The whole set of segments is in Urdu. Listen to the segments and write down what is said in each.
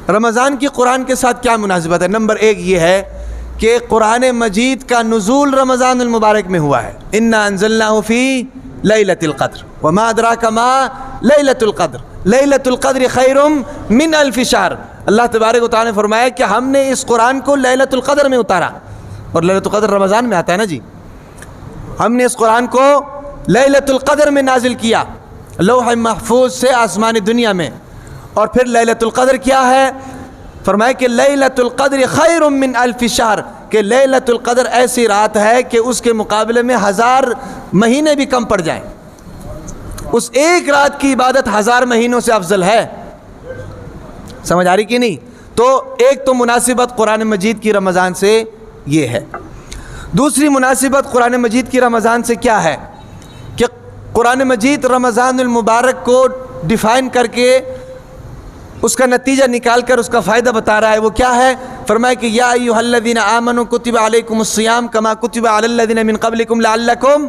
رمضان کی قرآن کے ساتھ کیا مناسبت ہے؟ نمبر ایک یہ ہے کہ قرآن مجید کا نزول رمضان المبارک میں ہوا ہے. انا انزلناہ فی لیلۃ القدر وما ادراک ما لیلۃ القدر لیلۃ القدر خیر من الف شہر. اللہ تبارک و تعالیٰ نے فرمایا کہ ہم نے اس قرآن کو لیلۃ القدر میں اتارا، اور لیلۃ القدر رمضان میں آتا ہے نا جی. ہم نے اس قرآن کو لیلۃ القدر میں نازل کیا، لوح محفوظ سے آسمان دنیا میں. اور پھر لیلۃ القدر کیا ہے؟ فرمایا کہ لیلۃ القدر خیر من الف شہر، کہ لیلۃ القدر ایسی رات ہے کہ اس کے مقابلے میں 1000 مہینے بھی کم پڑ جائیں. اس ایک رات کی عبادت 1000 مہینوں سے افضل ہے. سمجھ آ رہی کہ نہیں؟ تو ایک تو مناسبت قرآن مجید کی رمضان سے یہ ہے. دوسری مناسبت قرآن مجید کی رمضان سے کیا ہے کہ قرآن مجید رمضان المبارک کو ڈیفائن کر کے اس کا نتیجہ نکال کر اس کا فائدہ بتا رہا ہے. وہ کیا ہے؟ فرمایا کہ یا ایھا الذین آمنوا کتب علیکم الصیام کما کتب علی الذین من قبلکم لعلکم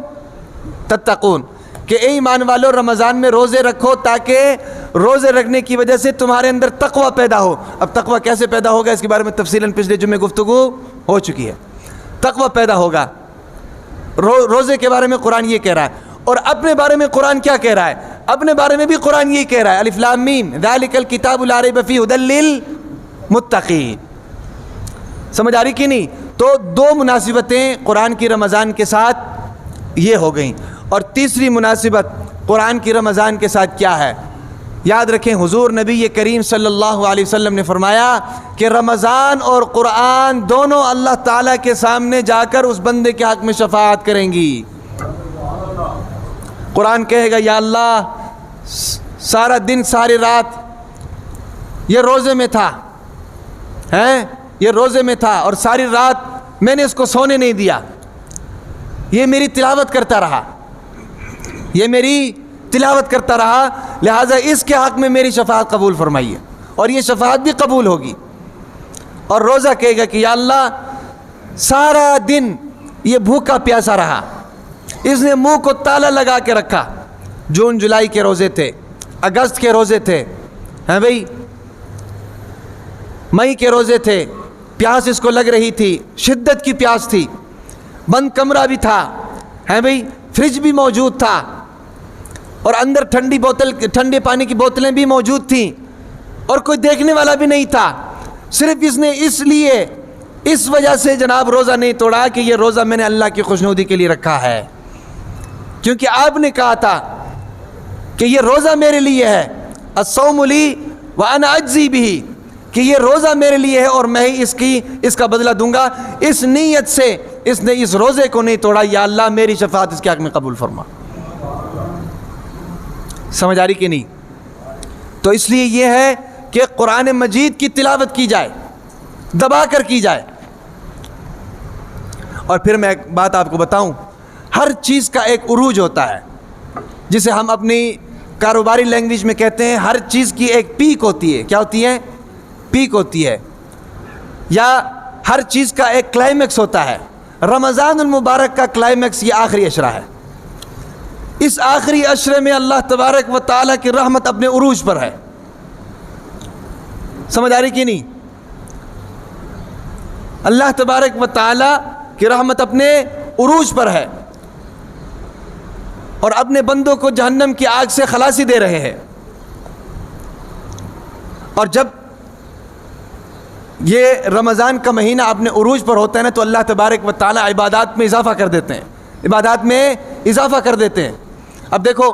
تتقون، کہ اے ایمان والو رمضان میں روزے رکھو تاکہ روزے رکھنے کی وجہ سے تمہارے اندر تقوی پیدا ہو. اب تقوی کیسے پیدا ہوگا اس کے بارے میں تفصیلاً پچھلے جمعے گفتگو ہو چکی ہے. تقوی پیدا ہوگا. روزے کے بارے میں قرآن یہ کہہ رہا ہے. اور اپنے بارے میں قرآن کیا کہہ رہا ہے؟ اپنے بارے میں بھی قرآن یہی کہہ رہا ہے، الف لام میم ذالک الکتاب لا ریب فیہ ھدی للمتقین. سمجھ آ رہی کہ نہیں؟ تو دو مناسبتیں قرآن کی رمضان کے ساتھ یہ ہو گئیں. اور تیسری مناسبت قرآن کی رمضان کے ساتھ کیا ہے؟ یاد رکھیں حضور نبی کریم صلی اللہ علیہ وسلم نے فرمایا کہ رمضان اور قرآن دونوں اللہ تعالیٰ کے سامنے جا کر اس بندے کے حق میں شفاعت کریں گی. قرآن کہے گا یا اللہ سارا دن ساری رات یہ روزے میں تھا، یہ روزے میں تھا اور ساری رات میں نے اس کو سونے نہیں دیا، یہ میری تلاوت کرتا رہا، یہ میری تلاوت کرتا رہا، لہٰذا اس کے حق میں میری شفاعت قبول فرمائیے. اور یہ شفاعت بھی قبول ہوگی. اور روزہ کہے گا کہ یا اللہ سارا دن یہ بھوکا پیاسا رہا، اس نے منہ کو تالا لگا کے رکھا. جون جولائی کے روزے تھے، اگست کے روزے تھے، ہیں بھئی مئی کے روزے تھے، پیاس اس کو لگ رہی تھی، شدت کی پیاس تھی، بند کمرہ بھی تھا، ہیں بھئی فریج بھی موجود تھا، اور اندر ٹھنڈے پانی کی بوتلیں بھی موجود تھیں، اور کوئی دیکھنے والا بھی نہیں تھا. صرف اس نے اس وجہ سے جناب روزہ نہیں توڑا کہ یہ روزہ میں نے اللہ کی خوشنودی کے لیے رکھا ہے، کیونکہ آپ نے کہا تھا کہ یہ روزہ میرے لیے ہے، الصوم لی وانا اجزی بہ، کہ یہ روزہ میرے لیے ہے اور میں ہی اس کا بدلہ دوں گا. اس نیت سے اس نے اس روزے کو نہیں توڑا. یا اللہ میری شفاعت اس کے حق میں قبول فرما. سمجھ آ رہی کہ نہیں؟ تو اس لیے یہ ہے کہ قرآن مجید کی تلاوت کی جائے، دبا کر کی جائے. اور پھر میں ایک بات آپ کو بتاؤں، ہر چیز کا ایک عروج ہوتا ہے، جسے ہم اپنی کاروباری لینگویج میں کہتے ہیں ہر چیز کی ایک پیک ہوتی ہے. کیا ہوتی ہے؟ پیک ہوتی ہے. یا ہر چیز کا ایک کلائمیکس ہوتا ہے. رمضان المبارک کا کلائمیکس یہ آخری عشرہ ہے. اس آخری عشرے میں اللہ تبارک و تعالیٰ کی رحمت اپنے عروج پر ہے. سمجھ آ رہی کہ نہیں؟ اللہ تبارک و تعالیٰ کی رحمت اپنے عروج پر ہے اور اپنے بندوں کو جہنم کی آگ سے خلاصی دے رہے ہیں. اور جب یہ رمضان کا مہینہ اپنے عروج پر ہوتا ہے نا تو اللہ تبارک و تعالیٰ عبادات میں اضافہ کر دیتے ہیں. اب دیکھو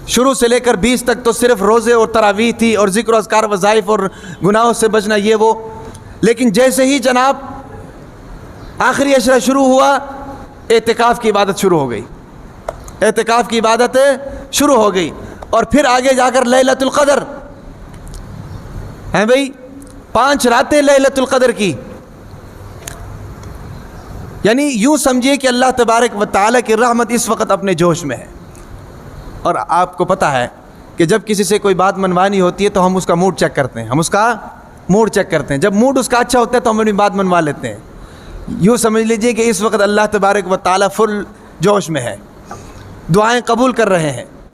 شروع سے لے کر 20 تک تو صرف روزے اور تراویح تھی اور ذکر و اذکار وظائف اور گناہوں سے بچنا یہ وہ. لیکن جیسے ہی جناب آخری عشرہ شروع ہوا اعتکاف کی عبادت شروع ہو گئی. اور پھر آگے جا کر لیلۃ القدر ہیں بھئی 5 راتیں لیلۃ القدر کی. یعنی یوں سمجھیے کہ اللہ تبارک و تعالیٰ کی رحمت اس وقت اپنے جوش میں ہے. اور آپ کو پتہ ہے کہ جب کسی سے کوئی بات منوانی ہوتی ہے تو ہم اس کا موڈ چیک کرتے ہیں. جب موڈ اس کا اچھا ہوتا ہے تو ہم اپنی بات منوا لیتے ہیں. یوں سمجھ لیجئے کہ اس وقت اللہ تبارک و تعالیٰ فل جوش میں ہے، دعائیں قبول کر رہے ہیں.